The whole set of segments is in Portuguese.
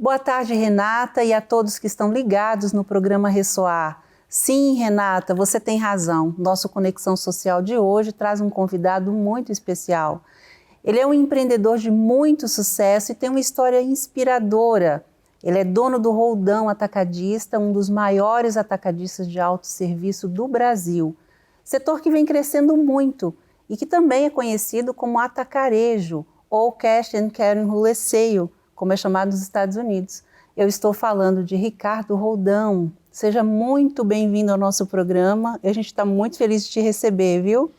Boa tarde, Renata, e a todos que estão ligados no programa Ressoar. Sim, Renata, você tem razão. Nosso Conexão Social de hoje traz um convidado muito especial. Ele é um empreendedor de muito sucesso e tem uma história inspiradora. Ele é dono do Roldão Atacadista, um dos maiores atacadistas de autosserviço do Brasil. Setor que vem crescendo muito e que também é conhecido como atacarejo ou cash and carry wholesale, como é chamado nos Estados Unidos. Eu estou falando de Ricardo Roldão. Seja muito bem-vindo ao nosso programa. A gente está muito feliz de te receber, viu?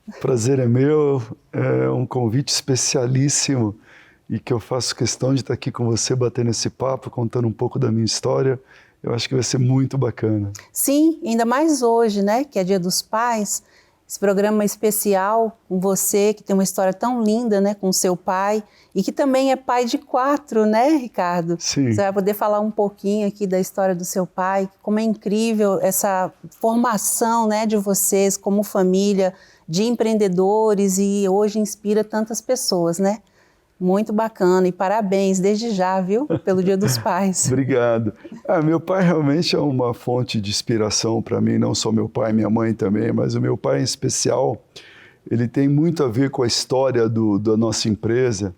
O prazer é meu, é um convite especialíssimo e que eu faço questão de estar aqui com você, batendo esse papo, contando um pouco da minha história. Eu acho que vai ser muito bacana. Sim, ainda mais hoje, né, que é Dia dos Pais. Esse programa especial com você, que tem uma história tão linda, né, com seu pai, e que também é pai de 4, né, Ricardo? Sim. Você vai poder falar um pouquinho aqui da história do seu pai, como é incrível essa formação, né, de vocês como família, de empreendedores, e hoje inspira tantas pessoas, né? Muito bacana, e parabéns desde já, viu, pelo Dia dos Pais. Obrigado. Meu pai realmente é uma fonte de inspiração para mim, não só meu pai, minha mãe também, mas o meu pai em especial, ele tem muito a ver com a história da nossa empresa,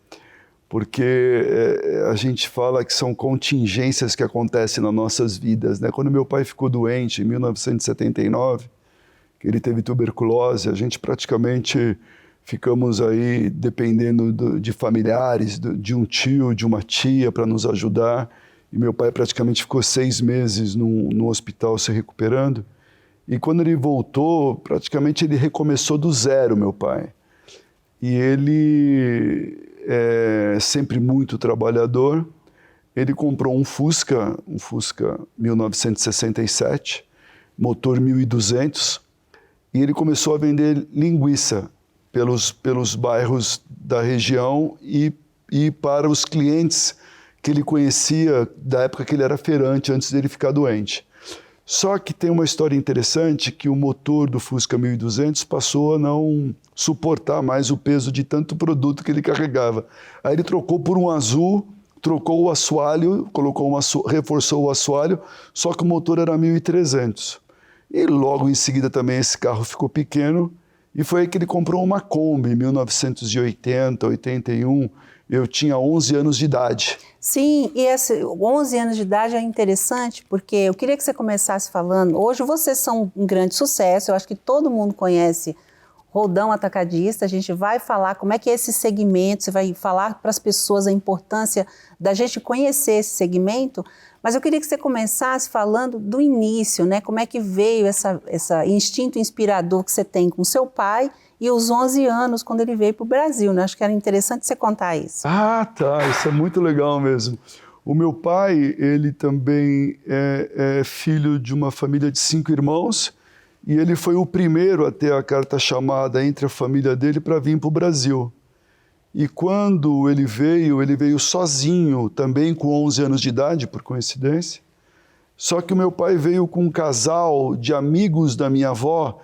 porque a gente fala que são contingências que acontecem nas nossas vidas, né? Quando meu pai ficou doente, em 1979, que ele teve tuberculose, a gente praticamente ficamos aí dependendo de familiares, de um tio, de uma tia para nos ajudar. E meu pai praticamente ficou 6 meses no hospital se recuperando. E quando ele voltou, praticamente ele recomeçou do zero, meu pai. E ele é sempre muito trabalhador. Ele comprou um Fusca 1967, motor 1200, e ele começou a vender linguiça pelos bairros da região e para os clientes que ele conhecia da época que ele era feirante, antes dele ficar doente. Só que tem uma história interessante que o motor do Fusca 1200 passou a não suportar mais o peso de tanto produto que ele carregava. Aí ele trocou por um azul, trocou o assoalho, reforçou o assoalho, só que o motor era 1300. E logo em seguida também esse carro ficou pequeno, e foi aí que ele comprou uma Kombi, em 1980, 81, eu tinha 11 anos de idade. Sim, e esse 11 anos de idade é interessante, porque eu queria que você começasse falando, hoje vocês são um grande sucesso, eu acho que todo mundo conhece Roldão Atacadista, a gente vai falar como é que é esse segmento, você vai falar para as pessoas a importância da gente conhecer esse segmento, mas eu queria que você começasse falando do início, né? Como é que veio esse instinto inspirador que você tem com seu pai e os 11 anos quando ele veio para o Brasil, né? Acho que era interessante você contar isso. Tá, isso é muito legal mesmo. O meu pai, ele também é filho de uma família de 5 irmãos e ele foi o primeiro a ter a carta chamada entre a família dele para vir para o Brasil. E quando ele veio sozinho, também com 11 anos de idade, por coincidência. Só que o meu pai veio com um casal de amigos da minha avó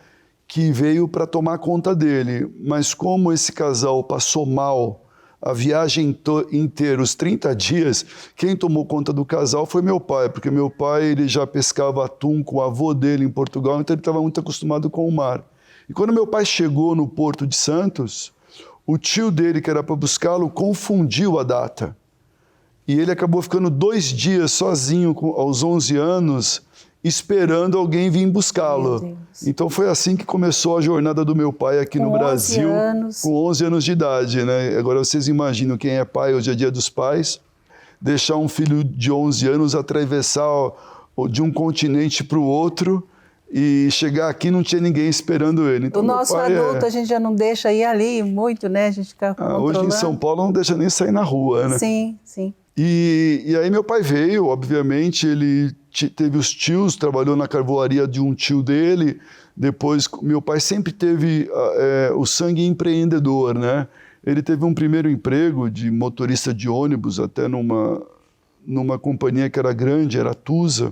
que veio para tomar conta dele. Mas como esse casal passou mal a viagem inteira, os 30 dias, quem tomou conta do casal foi meu pai, porque meu pai ele já pescava atum com o avô dele em Portugal, então ele estava muito acostumado com o mar. E quando meu pai chegou no Porto de Santos, o tio dele, que era para buscá-lo, confundiu a data. E ele acabou ficando 2 dias sozinho, aos 11 anos, esperando alguém vir buscá-lo. Então foi assim que começou a jornada do meu pai aqui no Brasil, com 11 anos de idade, né? Agora vocês imaginam quem é pai, hoje é Dia dos Pais, deixar um filho de 11 anos atravessar de um continente para o outro, e chegar aqui não tinha ninguém esperando ele. Então, o nosso adulto a gente já não deixa ir ali muito, né? A gente fica controlando. Hoje em São Paulo não deixa nem sair na rua, né? Sim, sim. E aí meu pai veio, obviamente, ele teve os tios, trabalhou na carvoaria de um tio dele, depois meu pai sempre teve o sangue empreendedor, né? Ele teve um primeiro emprego de motorista de ônibus, até numa companhia que era grande, era a Tusa.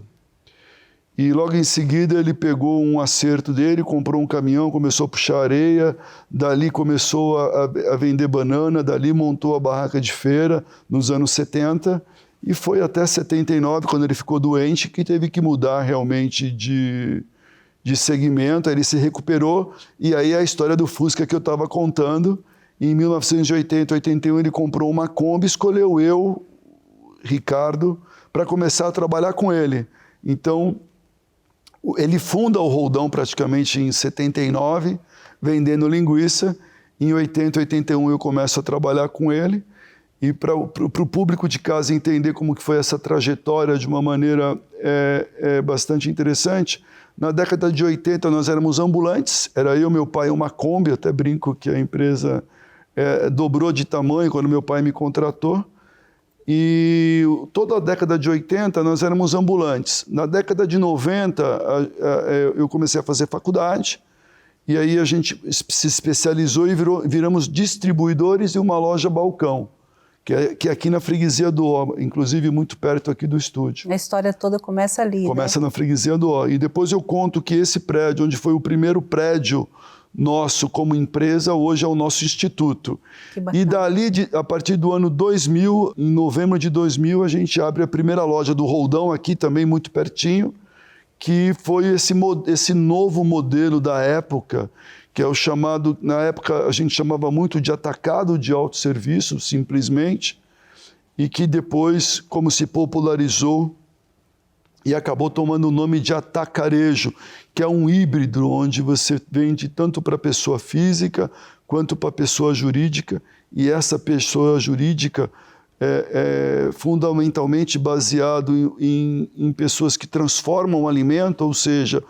E logo em seguida ele pegou um acerto dele, comprou um caminhão, começou a puxar areia, dali começou a vender banana, dali montou a barraca de feira nos anos 70 E foi até 79, quando ele ficou doente, que teve que mudar realmente de segmento. Aí ele se recuperou, e aí a história do Fusca que eu estava contando. Em 1980, 81, ele comprou uma Kombi, escolheu eu, Ricardo, para começar a trabalhar com ele. Então, ele funda o Roldão praticamente em 79, vendendo linguiça. Em 80, 81 eu começo a trabalhar com ele. E para o público de casa entender como que foi essa trajetória de uma maneira bastante interessante, na década de 80 nós éramos ambulantes, era eu, meu pai e uma Kombi, até brinco que a empresa dobrou de tamanho quando meu pai me contratou. E toda a década de 80 nós éramos ambulantes. Na década de 90 eu comecei a fazer faculdade, e aí a gente se especializou e viramos distribuidores de uma loja balcão, que é aqui na Freguesia do Ó, inclusive muito perto aqui do estúdio. A história toda começa ali, Começa na Freguesia do Ó. E depois eu conto que esse prédio, onde foi o primeiro prédio nosso como empresa, hoje é o nosso instituto. Que bacana. E dali, a partir do ano 2000, em novembro de 2000, a gente abre a primeira loja do Roldão, aqui também muito pertinho, que foi esse novo modelo da época, que é o chamado, na época a gente chamava muito de atacado de autosserviço, simplesmente, e que depois, como se popularizou e acabou tomando o nome de atacarejo, que é um híbrido onde você vende tanto para pessoa física quanto para pessoa jurídica, e essa pessoa jurídica é fundamentalmente baseado em pessoas que transformam o alimento, ou seja,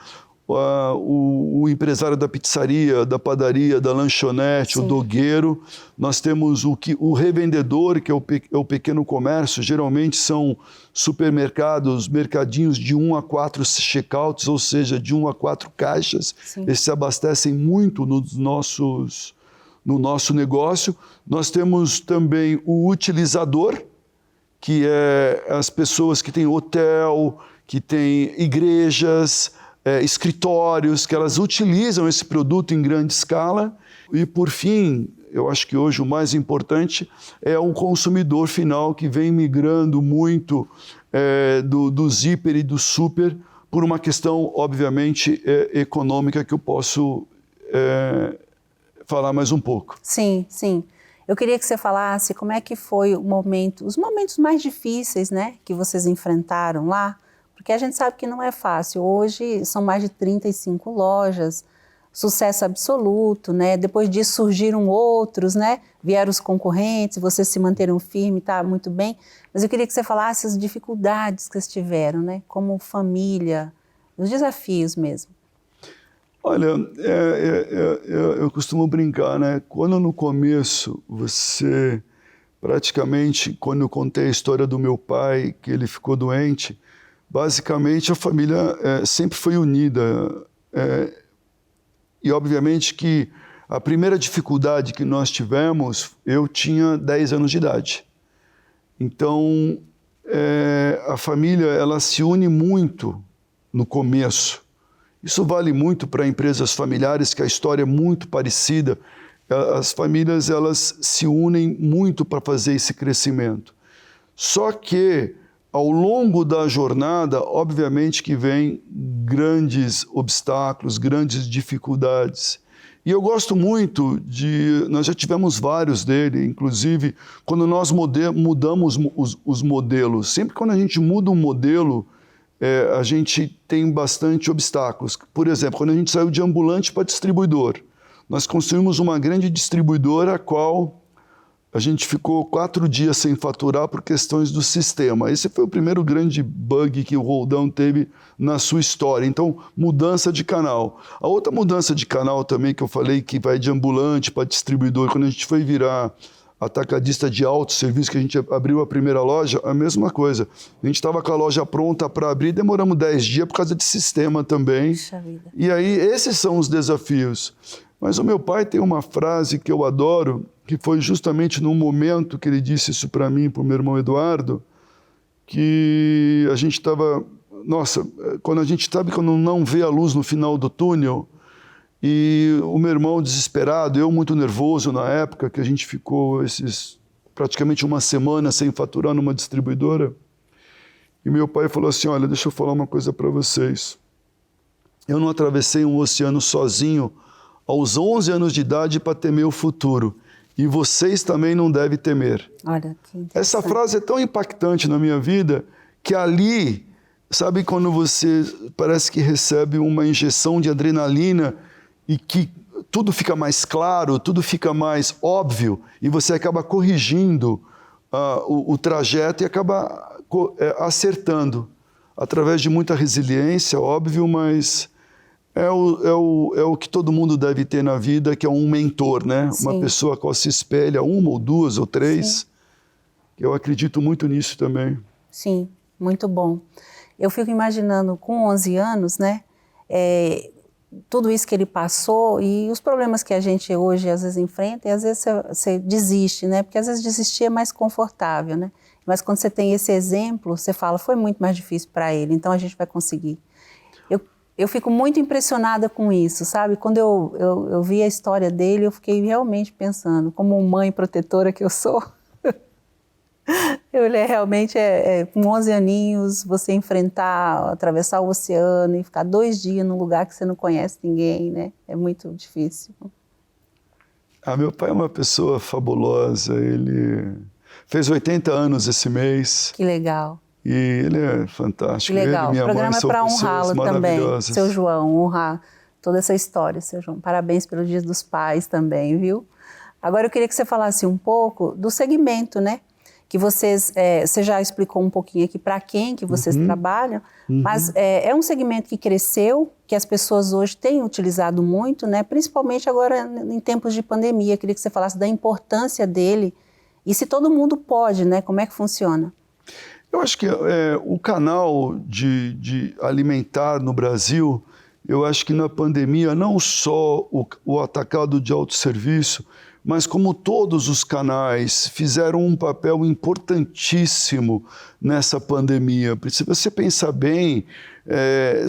o empresário da pizzaria, da padaria, da lanchonete, Sim. o dogueiro. Nós temos o revendedor, que é o pequeno comércio, geralmente são supermercados, mercadinhos de 1 a 4 checkouts, ou seja, de 1 a 4 caixas. Sim. Eles se abastecem muito no nosso negócio. Nós temos também o utilizador, que é as pessoas que têm hotel, que têm igrejas, escritórios, que elas utilizam esse produto em grande escala. E, por fim, eu acho que hoje o mais importante é o consumidor final, que vem migrando muito do hiper e do super, por uma questão, obviamente, econômica, que eu posso falar mais um pouco. Sim, sim. Eu queria que você falasse como é que foi os momentos mais difíceis, né, que vocês enfrentaram lá, porque a gente sabe que não é fácil. Hoje são mais de 35 lojas, sucesso absoluto, né? Depois disso surgiram outros, né? Vieram os concorrentes, vocês se manteram firmes, tá muito bem. Mas eu queria que você falasse as dificuldades que vocês tiveram, né? Como família, os desafios mesmo. Olha, eu costumo brincar, né? Quando no começo você, praticamente, quando eu contei a história do meu pai, que ele ficou doente, basicamente a família sempre foi unida. E obviamente que a primeira dificuldade que nós tivemos, eu tinha 10 anos de idade. Então, a família, ela se une muito no começo. Isso vale muito para empresas familiares, que a história é muito parecida. As famílias, elas se unem muito para fazer esse crescimento. Só que, ao longo da jornada, obviamente que vem grandes obstáculos, grandes dificuldades. E eu gosto muito nós já tivemos vários dele, inclusive quando nós mudamos os modelos. Sempre quando a gente muda um modelo, a gente tem bastante obstáculos. Por exemplo, quando a gente saiu de ambulante para distribuidor, nós construímos uma grande distribuidora, a qual a gente ficou 4 dias sem faturar por questões do sistema. Esse foi o primeiro grande bug que o Roldão teve na sua história. Então, mudança de canal. A outra mudança de canal também que eu falei, que vai de ambulante para distribuidor, quando a gente foi virar atacadista de autosserviço, que a gente abriu a primeira loja, a mesma coisa. A gente estava com a loja pronta para abrir, demoramos 10 dias por causa de sistema também. Puxa vida. E aí, esses são os desafios. Mas o meu pai tem uma frase que eu adoro, que foi justamente num momento que ele disse isso para mim e para o meu irmão Eduardo, que a gente estava... Nossa, quando a gente sabe quando não vê a luz no final do túnel, e o meu irmão desesperado, eu muito nervoso na época, que a gente ficou esses praticamente uma semana sem faturar numa distribuidora. E meu pai falou assim, olha, deixa eu falar uma coisa para vocês. Eu não atravessei um oceano sozinho aos 11 anos de idade para temer o futuro. E vocês também não devem temer. Olha, que essa frase é tão impactante na minha vida que ali, sabe quando você parece que recebe uma injeção de adrenalina e que tudo fica mais claro, tudo fica mais óbvio e você acaba corrigindo o trajeto e acaba acertando. Através de muita resiliência, óbvio, mas é o que todo mundo deve ter na vida, que é um mentor, né? Sim. Uma pessoa a qual se espelha, uma ou duas ou três. Sim. Eu acredito muito nisso também. Sim, muito bom. Eu fico imaginando, com 11 anos, né? Tudo isso que ele passou e os problemas que a gente hoje às vezes enfrenta, e às vezes você desiste, né? Porque às vezes desistir é mais confortável, né? Mas quando você tem esse exemplo, você fala, foi muito mais difícil para ele, então a gente vai conseguir. Eu fico muito impressionada com isso, sabe? Quando eu vi a história dele, eu fiquei realmente pensando, como mãe protetora que eu sou, ele realmente com 11 aninhos, você enfrentar, atravessar o oceano e ficar 2 dias num lugar que você não conhece ninguém, né? É muito difícil. Meu pai é uma pessoa fabulosa, ele fez 80 anos esse mês. Que legal. E ele é fantástico. Que legal. Ele e minha o programa mãe é para são honrá-lo também, maravilhosas. seu João, honrar toda essa história, seu João. Parabéns pelo Dia dos Pais também, viu? Agora eu queria que você falasse um pouco do segmento, né? Que você já explicou um pouquinho aqui para quem que vocês trabalham, mas é um segmento que cresceu, que as pessoas hoje têm utilizado muito, né? Principalmente agora em tempos de pandemia. Eu queria que você falasse da importância dele e se todo mundo pode, né? Como é que funciona? Eu acho que o canal de alimentar no Brasil, eu acho que na pandemia, não só o atacado de autosserviço, mas como todos os canais fizeram um papel importantíssimo nessa pandemia. Se você pensar bem,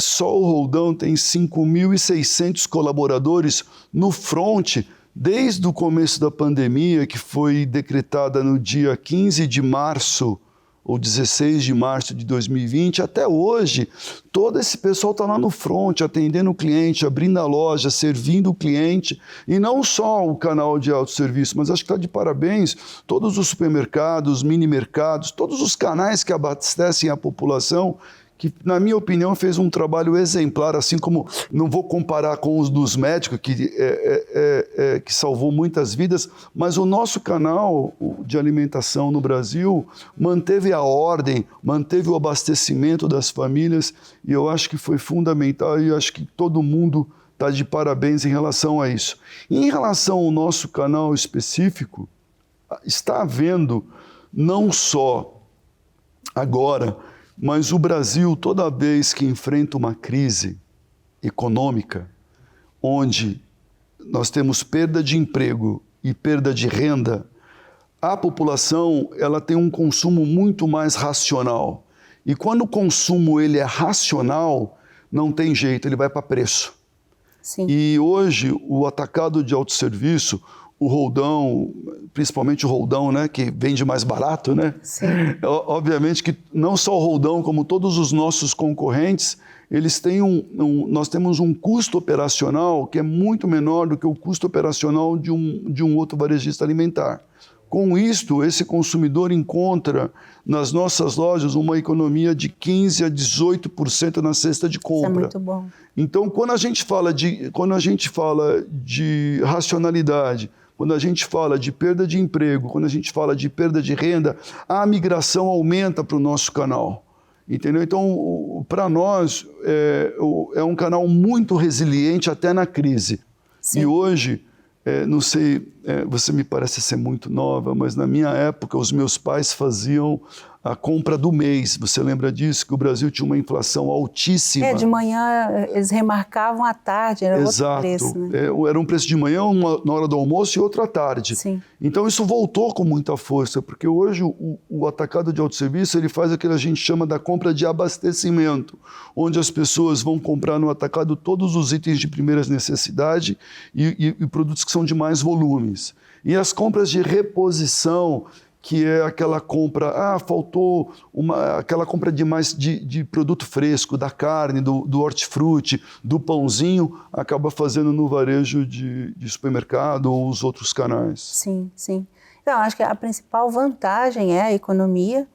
só o Roldão tem 5.600 colaboradores no front, desde o começo da pandemia, que foi decretada no dia 15 de março, ou 16 de março de 2020, até hoje, todo esse pessoal está lá no front, atendendo o cliente, abrindo a loja, servindo o cliente, e não só o canal de autosserviço, mas acho que está de parabéns todos os supermercados, mini mercados, todos os canais que abastecem a população, que, na minha opinião, fez um trabalho exemplar, assim como, não vou comparar com os dos médicos, que salvou muitas vidas, mas o nosso canal de alimentação no Brasil manteve a ordem, manteve o abastecimento das famílias, e eu acho que foi fundamental, e eu acho que todo mundo está de parabéns em relação a isso. Em relação ao nosso canal específico, está havendo, não só agora, mas o Brasil, toda vez que enfrenta uma crise econômica, onde nós temos perda de emprego e perda de renda, a população ela tem um consumo muito mais racional. E quando o consumo ele é racional, não tem jeito, ele vai para preço. Sim. E hoje o atacado de autosserviço, o Roldão, principalmente o Roldão, né, que vende mais barato, né? Sim. Obviamente que não só o Roldão, como todos os nossos concorrentes, eles têm nós temos um custo operacional que é muito menor do que o custo operacional de um outro varejista alimentar. Com isto, esse consumidor encontra nas nossas lojas uma economia de 15% a 18% na cesta de compra. Isso é muito bom. Então, quando a gente fala de racionalidade, quando a gente fala de perda de emprego, quando a gente fala de perda de renda, a migração aumenta para o nosso canal. Entendeu? Então, para nós, é um canal muito resiliente até na crise. Sim. E hoje, não sei, você me parece ser muito nova, mas na minha época, os meus pais faziam a compra do mês. Você lembra disso? Que o Brasil tinha uma inflação altíssima. De manhã eles remarcavam à tarde, era outro preço. Né? Era um preço de manhã, uma na hora do almoço e outro à tarde. Sim. Então isso voltou com muita força, porque hoje o atacado de autosserviço ele faz o que a gente chama da compra de abastecimento, onde as pessoas vão comprar no atacado todos os itens de primeiras necessidades e produtos que são de mais volumes. E as compras de reposição, que é aquela compra, faltou aquela compra demais de produto fresco, da carne, do hortifruti, do pãozinho, acaba fazendo no varejo de supermercado ou os outros canais. Sim, sim. Então, acho que a principal vantagem é a economia,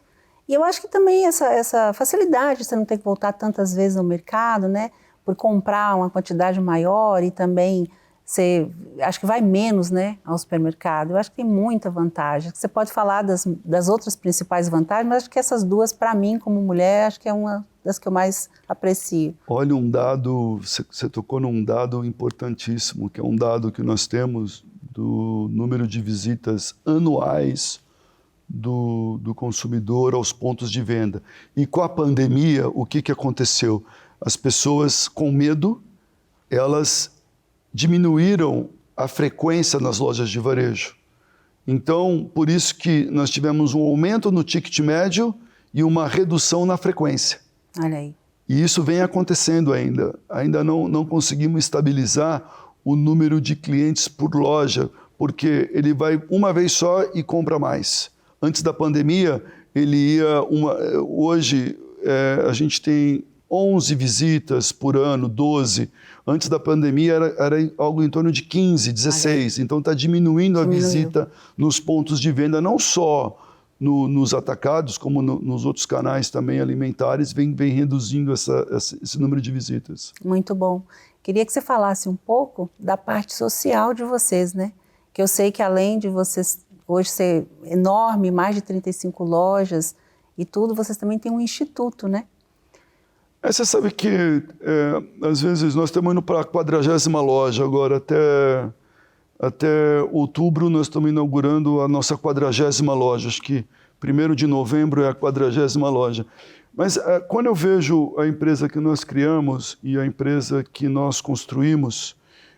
e eu acho que também essa facilidade, você não ter que voltar tantas vezes ao mercado, né, por comprar uma quantidade maior e também você, acho que vai menos, né, ao supermercado. Eu acho que tem muita vantagem. Você pode falar das outras principais vantagens, mas acho que essas duas, para mim, como mulher, acho que é uma das que eu mais aprecio. Olha, você tocou num dado importantíssimo, que é um dado que nós temos do número de visitas anuais do consumidor aos pontos de venda. E com a pandemia, o que aconteceu? As pessoas, com medo, elas diminuíram a frequência nas lojas de varejo. Então, por isso que nós tivemos um aumento no ticket médio e uma redução na frequência. Olha aí. E isso vem acontecendo ainda. Ainda não conseguimos estabilizar o número de clientes por loja, porque ele vai uma vez só e compra mais. Antes da pandemia, ele ia hoje a gente tem 11 visitas por ano, 12. Antes da pandemia era algo em torno de 15, 16. Então está diminuindo a visita nos pontos de venda, não só nos atacados, como nos outros canais também alimentares, vem reduzindo esse número de visitas. Muito bom. Queria que você falasse um pouco da parte social de vocês, né? Que eu sei que além de vocês hoje ser enorme, mais de 35 lojas e tudo, vocês também têm um instituto, né? Você sabe que, às vezes, nós estamos indo para a 40ª loja agora, até outubro nós estamos inaugurando a nossa 40ª loja, acho que 1º de novembro é a 40ª loja. Mas quando eu vejo a empresa que nós criamos e a empresa que nós construímos,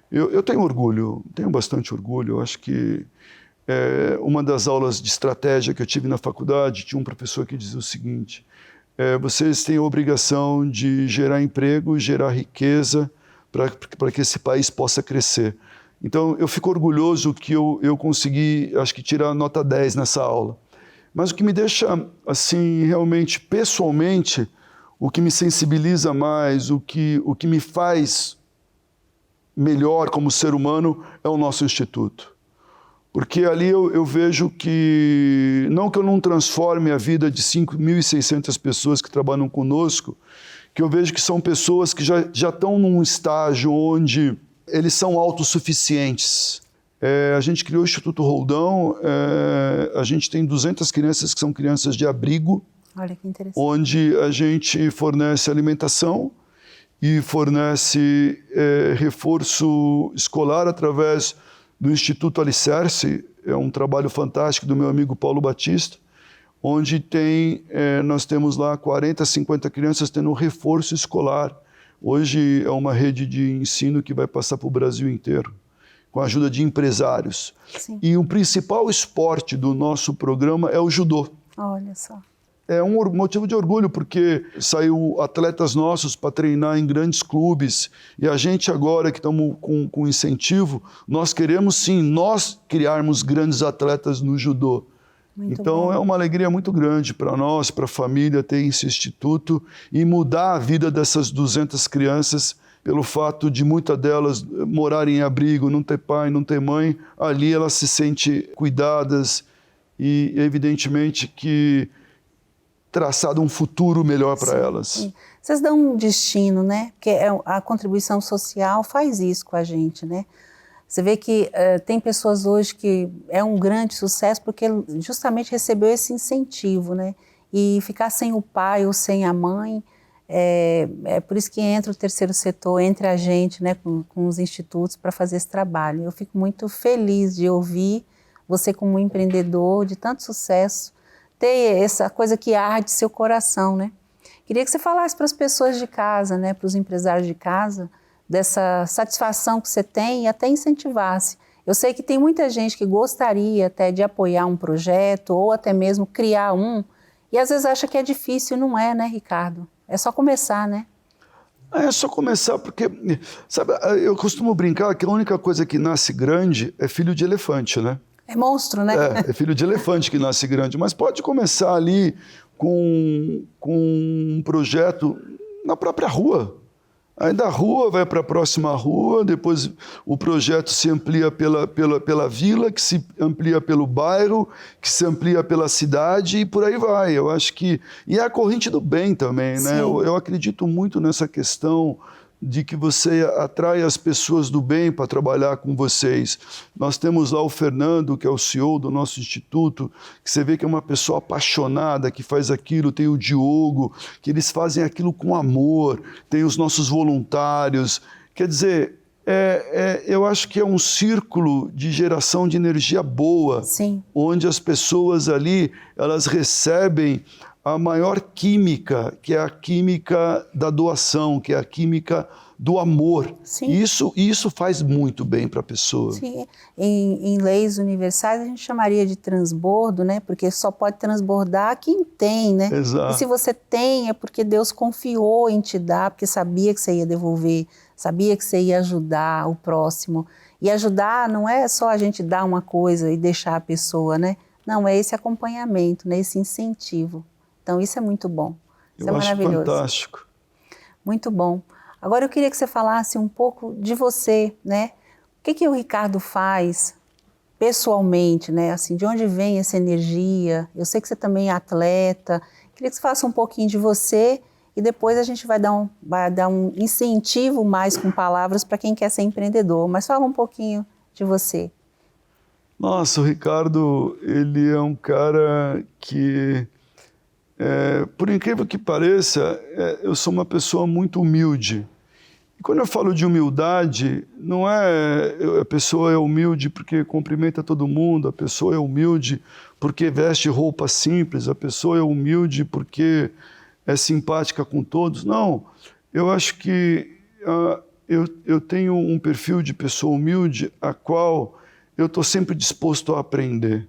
eu tenho orgulho, tenho bastante orgulho. Eu acho que uma das aulas de estratégia que eu tive na faculdade, tinha um professor que dizia o seguinte: vocês têm a obrigação de gerar emprego, gerar riqueza para que esse país possa crescer. Então, eu fico orgulhoso que eu consegui, acho que, tirar nota 10 nessa aula. Mas o que me deixa, assim, realmente, pessoalmente, o que me sensibiliza mais, o que me faz melhor como ser humano é o nosso instituto. Porque ali eu vejo que, não que eu não transforme a vida de 5.600 pessoas que trabalham conosco, que eu vejo que são pessoas que já estão num estágio onde eles são autossuficientes. A gente criou o Instituto Roldão, a gente tem 200 crianças que são crianças de abrigo. Olha que interessante. Onde a gente fornece alimentação e fornece reforço escolar através do Instituto Alicerce. É um trabalho fantástico do meu amigo Paulo Batista, onde nós temos lá 40, 50 crianças tendo reforço escolar. Hoje é uma rede de ensino que vai passar para o Brasil inteiro, com a ajuda de empresários. Sim. E o principal esporte do nosso programa é o judô. Olha só. É um motivo de orgulho, porque saiu atletas nossos para treinar em grandes clubes, e a gente agora que estamos com incentivo, nós queremos sim, nós criarmos grandes atletas no judô. Muito então bom. É uma alegria muito grande para nós, para a família, ter esse instituto e mudar a vida dessas 200 crianças pelo fato de muitas delas morarem em abrigo, não ter pai, não ter mãe. Ali elas se sentem cuidadas e evidentemente que traçado um futuro melhor para elas. Sim. Vocês dão um destino, né? Porque a contribuição social faz isso com a gente, né? Você vê que tem pessoas hoje que é um grande sucesso porque justamente recebeu esse incentivo, né? E ficar sem o pai ou sem a mãe, é por isso que entra o terceiro setor, entre a gente, né, com os institutos para fazer esse trabalho. Eu fico muito feliz de ouvir você como empreendedor de tanto sucesso, ter essa coisa que arde seu coração, né? Queria que você falasse para as pessoas de casa, né, para os empresários de casa, dessa satisfação que você tem e até incentivasse. Eu sei que tem muita gente que gostaria até de apoiar um projeto ou até mesmo criar um, e às vezes acha que é difícil, não é, né, Ricardo? É só começar, né? É só começar, porque, sabe, eu costumo brincar que a única coisa que nasce grande é filho de elefante, né? É monstro, né? É filho de elefante que nasce grande, mas pode começar ali com um projeto na própria rua. Aí da rua vai para a próxima rua, depois o projeto se amplia pela vila, que se amplia pelo bairro, que se amplia pela cidade e por aí vai. Eu acho que... E é a corrente do bem também, né? Eu acredito muito nessa questão de que você atrai as pessoas do bem para trabalhar com vocês. Nós temos lá o Fernando, que é o CEO do nosso instituto, que você vê que é uma pessoa apaixonada, que faz aquilo, tem o Diogo, que eles fazem aquilo com amor, tem os nossos voluntários. Quer dizer, eu acho que é um círculo de geração de energia boa, Sim. onde as pessoas ali, elas recebem a maior química, que é a química da doação, que é a química do amor. Sim. Isso faz muito bem para a pessoa. Sim. Em leis universais a gente chamaria de transbordo, né? Porque só pode transbordar quem tem, né? Exato. E se você tem é porque Deus confiou em te dar, porque sabia que você ia devolver, sabia que você ia ajudar o próximo. E ajudar não é só a gente dar uma coisa e deixar a pessoa, né? Não, é esse acompanhamento, né? Esse incentivo. Então, isso é muito bom. Isso é maravilhoso. Eu acho fantástico. Muito bom. Agora, eu queria que você falasse um pouco de você, né? O que o Ricardo faz pessoalmente, né? Assim, de onde vem essa energia? Eu sei que você também é atleta. Queria que você falasse um pouquinho de você e depois a gente vai dar um incentivo mais com palavras para quem quer ser empreendedor. Mas fala um pouquinho de você. Nossa, o Ricardo, ele é um cara que... por incrível que pareça, eu sou uma pessoa muito humilde. E quando eu falo de humildade, não é a pessoa é humilde porque cumprimenta todo mundo, a pessoa é humilde porque veste roupa simples, a pessoa é humilde porque é simpática com todos. Não, eu acho que eu tenho um perfil de pessoa humilde a qual eu estou sempre disposto a aprender.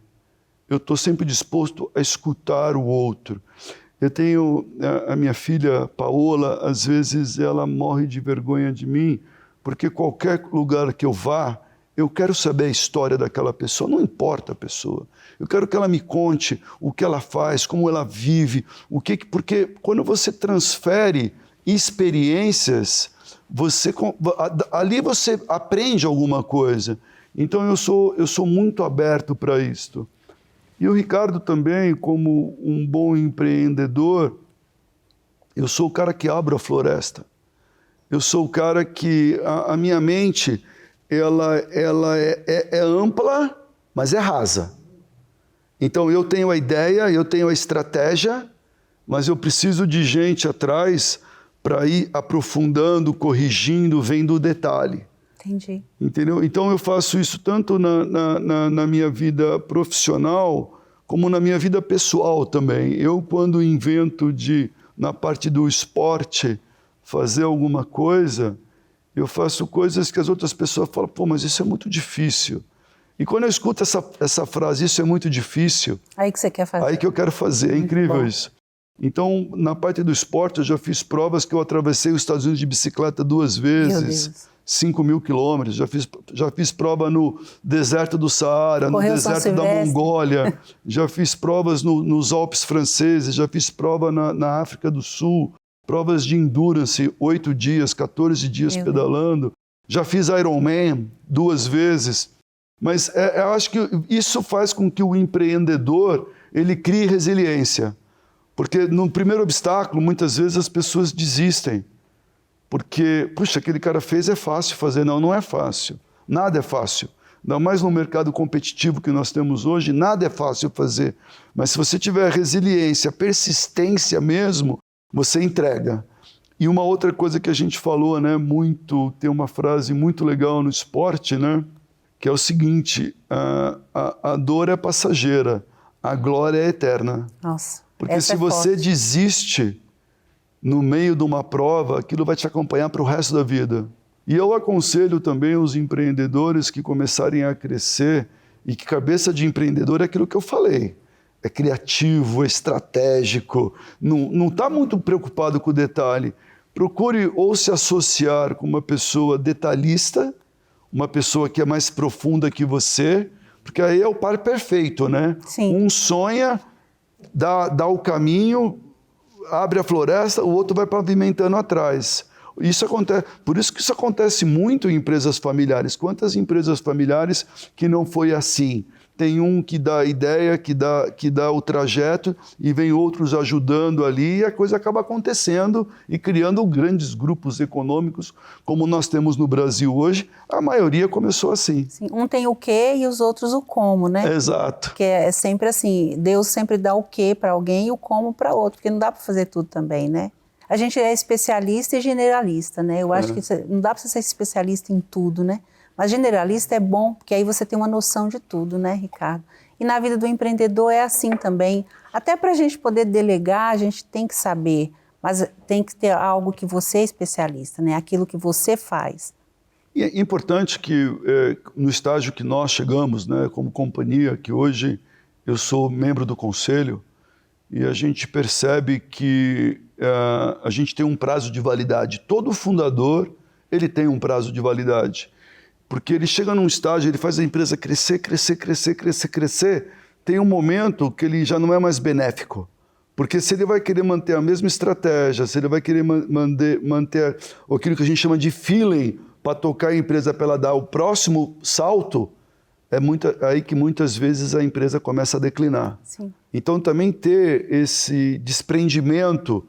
Eu estou sempre disposto a escutar o outro. Eu tenho a minha filha Paola, às vezes ela morre de vergonha de mim, porque qualquer lugar que eu vá, eu quero saber a história daquela pessoa, não importa a pessoa. Eu quero que ela me conte o que ela faz, como ela vive, porque quando você transfere experiências, ali você aprende alguma coisa. Então eu sou muito aberto para isto. E o Ricardo também, como um bom empreendedor, eu sou o cara que abre a floresta. Eu sou o cara que a minha mente ela é ampla, mas é rasa. Então eu tenho a ideia, eu tenho a estratégia, mas eu preciso de gente atrás para ir aprofundando, corrigindo, vendo o detalhe. Entendi. Entendeu? Então eu faço isso tanto na minha vida profissional como na minha vida pessoal também. Eu, quando invento na parte do esporte, fazer alguma coisa, eu faço coisas que as outras pessoas falam, pô, mas isso é muito difícil. E quando eu escuto essa frase, isso é muito difícil... Aí que você quer fazer. Aí que eu quero fazer, é incrível isso. Então, na parte do esporte, eu já fiz provas que eu atravessei os Estados Unidos de bicicleta 2 vezes. 5.000 quilômetros, já fiz prova no deserto do Saara, no deserto da Mongólia, já fiz provas nos Alpes franceses, já fiz prova na África do Sul, provas de endurance, 8 dias, 14 dias pedalando, já fiz Ironman 2 vezes, mas eu acho que isso faz com que o empreendedor, ele crie resiliência, porque no primeiro obstáculo, muitas vezes as pessoas desistem. Porque, puxa, aquele cara fez, é fácil fazer. Não, não é fácil. Nada é fácil. Ainda mais no mercado competitivo que nós temos hoje, nada é fácil fazer. Mas se você tiver resiliência, persistência mesmo, você entrega. E uma outra coisa que a gente falou, né, tem uma frase muito legal no esporte, né, que é o seguinte, a dor é passageira, a glória é eterna. Nossa, porque se você desiste no meio de uma prova, aquilo vai te acompanhar para o resto da vida. E eu aconselho também os empreendedores que começarem a crescer e que cabeça de empreendedor é aquilo que eu falei. É criativo, é estratégico, não está muito preocupado com o detalhe. Procure ou se associar com uma pessoa detalhista, uma pessoa que é mais profunda que você, Porque aí é o par perfeito, né? Sim. Um sonha, dá o caminho, abre a floresta, o outro vai pavimentando atrás. Isso acontece, por isso que isso acontece muito em empresas familiares. Quantas empresas familiares que não foi assim? Tem um que dá a ideia, que dá o trajeto, e vem outros ajudando ali, e a coisa acaba acontecendo e criando grandes grupos econômicos, como nós temos no Brasil hoje. A maioria começou assim. Sim, um tem o quê e os outros o como, né? Exato. Porque é sempre assim, Deus sempre dá o quê para alguém e o como para outro, porque não dá para fazer tudo também, né? A gente é especialista e generalista, né? Eu acho que não dá para você ser especialista em tudo, né? Mas generalista é bom, porque aí você tem uma noção de tudo, né, Ricardo? E na vida do empreendedor é assim também. Até para a gente poder delegar, a gente tem que saber, mas tem que ter algo que você é especialista, né? Aquilo que você faz. E é importante que, no estágio que nós chegamos, né, como companhia, que hoje eu sou membro do conselho, e a gente percebe que a gente tem um prazo de validade. Todo fundador, ele tem um prazo de validade. Porque ele chega num estágio, ele faz a empresa crescer, tem um momento que ele já não é mais benéfico. Porque se ele vai querer manter a mesma estratégia, se ele vai querer manter aquilo que a gente chama de feeling para tocar a empresa para ela dar o próximo salto, é aí que muitas vezes a empresa começa a declinar. Sim. Então também ter esse desprendimento,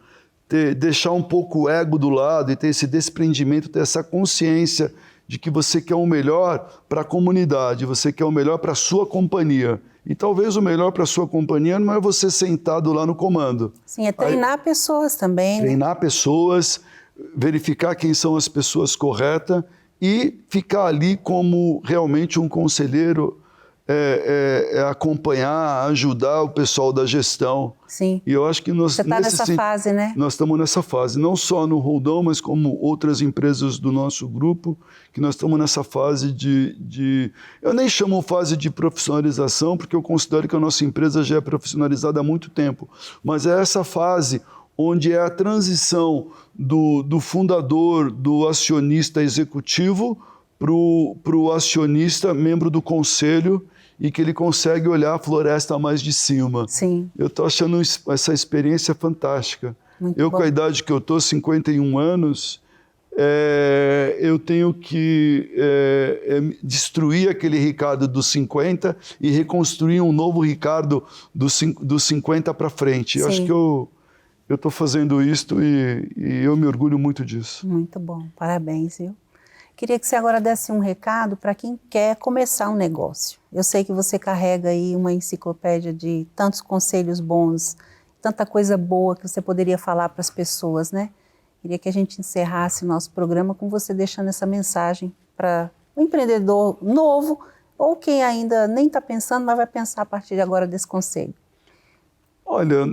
deixar um pouco o ego do lado e ter esse desprendimento, ter essa consciência de que você quer o melhor para a comunidade, você quer o melhor para a sua companhia. E talvez o melhor para a sua companhia não é você sentado lá no comando. Sim, é treinar pessoas também. Treinar pessoas, verificar quem são as pessoas corretas e ficar ali como realmente um conselheiro, acompanhar, ajudar o pessoal da gestão. Sim. E eu acho que nós... Você está nessa fase, né? Nós estamos nessa fase, não só no Roldão, mas como outras empresas do nosso grupo, que nós estamos nessa fase eu nem chamo fase de profissionalização, porque eu considero que a nossa empresa já é profissionalizada há muito tempo, mas é essa fase onde é a transição do fundador, do acionista executivo, para o acionista, membro do conselho, e que ele consegue olhar a floresta mais de cima. Sim. Eu estou achando essa experiência fantástica. Muito bom. Com a idade que eu estou, 51 anos, eu tenho que destruir aquele Ricardo dos 50 e reconstruir um novo Ricardo dos 50 para frente. Eu acho que eu estou fazendo isto e eu me orgulho muito disso. Muito bom, parabéns, viu? Queria que você agora desse um recado para quem quer começar um negócio. Eu sei que você carrega aí uma enciclopédia de tantos conselhos bons, tanta coisa boa que você poderia falar para as pessoas, né? Queria que a gente encerrasse nosso programa com você deixando essa mensagem para o empreendedor novo ou quem ainda nem está pensando, mas vai pensar a partir de agora desse conselho. Olha,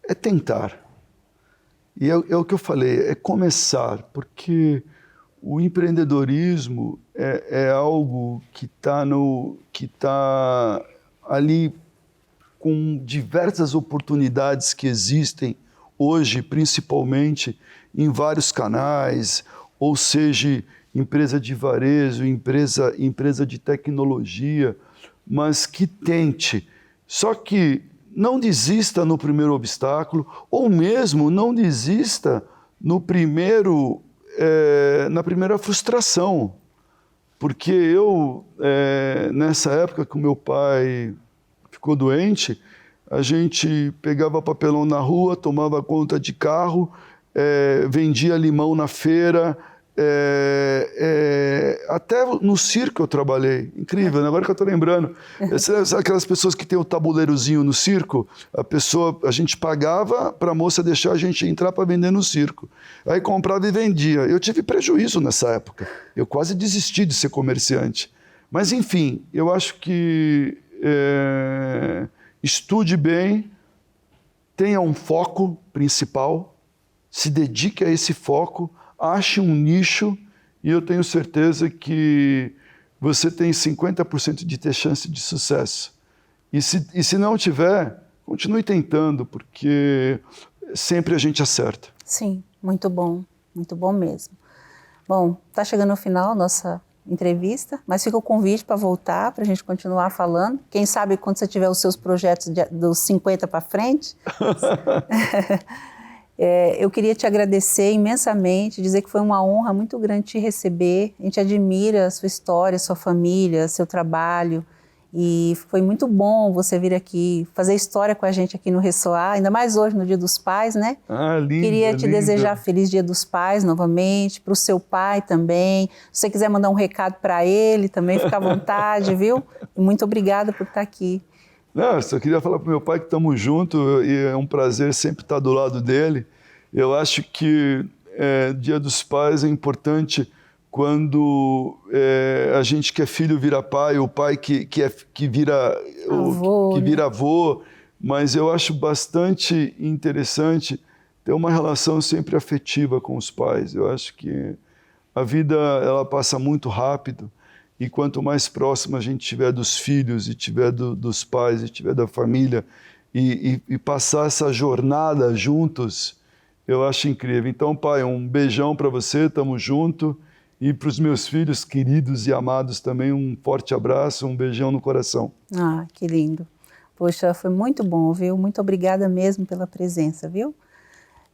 é tentar. E é o que eu falei, é começar, porque o empreendedorismo é algo que está ali com diversas oportunidades que existem hoje, principalmente em vários canais, ou seja, empresa de varejo, empresa de tecnologia, mas que tente. Só que não desista no primeiro obstáculo, ou mesmo não desista na primeira frustração. Porque eu, nessa época que o meu pai ficou doente, a gente pegava papelão na rua, tomava conta de carro, vendia limão na feira, até no circo eu trabalhei, incrível, né? Agora que eu estou lembrando. Sabe aquelas pessoas que tem o tabuleirozinho no circo? A gente pagava para a moça deixar a gente entrar para vender no circo. Aí comprava e vendia. Eu tive prejuízo nessa época. Eu quase desisti de ser comerciante. Mas, enfim, eu acho que estude bem, tenha um foco principal, se dedique a esse foco, ache um nicho e eu tenho certeza que você tem 50% de ter chance de sucesso. E se não tiver, continue tentando, porque sempre a gente acerta. Sim, muito bom mesmo. Bom, está chegando ao final nossa entrevista, mas fica o convite para voltar, para a gente continuar falando. Quem sabe quando você tiver os seus projetos dos 50 para frente. Eu queria te agradecer imensamente, dizer que foi uma honra muito grande te receber. A gente admira a sua história, sua família, seu trabalho. E foi muito bom você vir aqui fazer história com a gente aqui no Ressoar, ainda mais hoje, no Dia dos Pais, né? Ah, linda, Queria te linda. desejar Feliz Dia dos Pais novamente, para o seu pai também. Se você quiser mandar um recado para ele também, fica à vontade, viu? E muito obrigada por estar aqui. Não, só queria falar para o meu pai que estamos juntos e é um prazer sempre estar do lado dele. Eu acho que Dia dos Pais é importante quando a gente que é filho vira pai, o pai que vira avô, que vira avô, mas eu acho bastante interessante ter uma relação sempre afetiva com os pais. Eu acho que a vida ela passa muito rápido e quanto mais próximo a gente estiver dos filhos e tiver dos pais e tiver da família e passar essa jornada juntos, eu acho incrível. Então, pai, um beijão para você, tamo junto. E para os meus filhos queridos e amados também, um forte abraço, um beijão no coração. Ah, que lindo. Poxa, foi muito bom, viu? Muito obrigada mesmo pela presença, viu?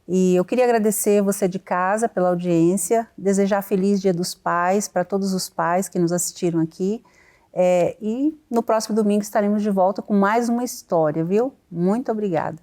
E eu queria agradecer você de casa pela audiência, desejar Feliz Dia dos Pais para todos os pais que nos assistiram aqui. E no próximo domingo estaremos de volta com mais uma história, viu? Muito obrigada.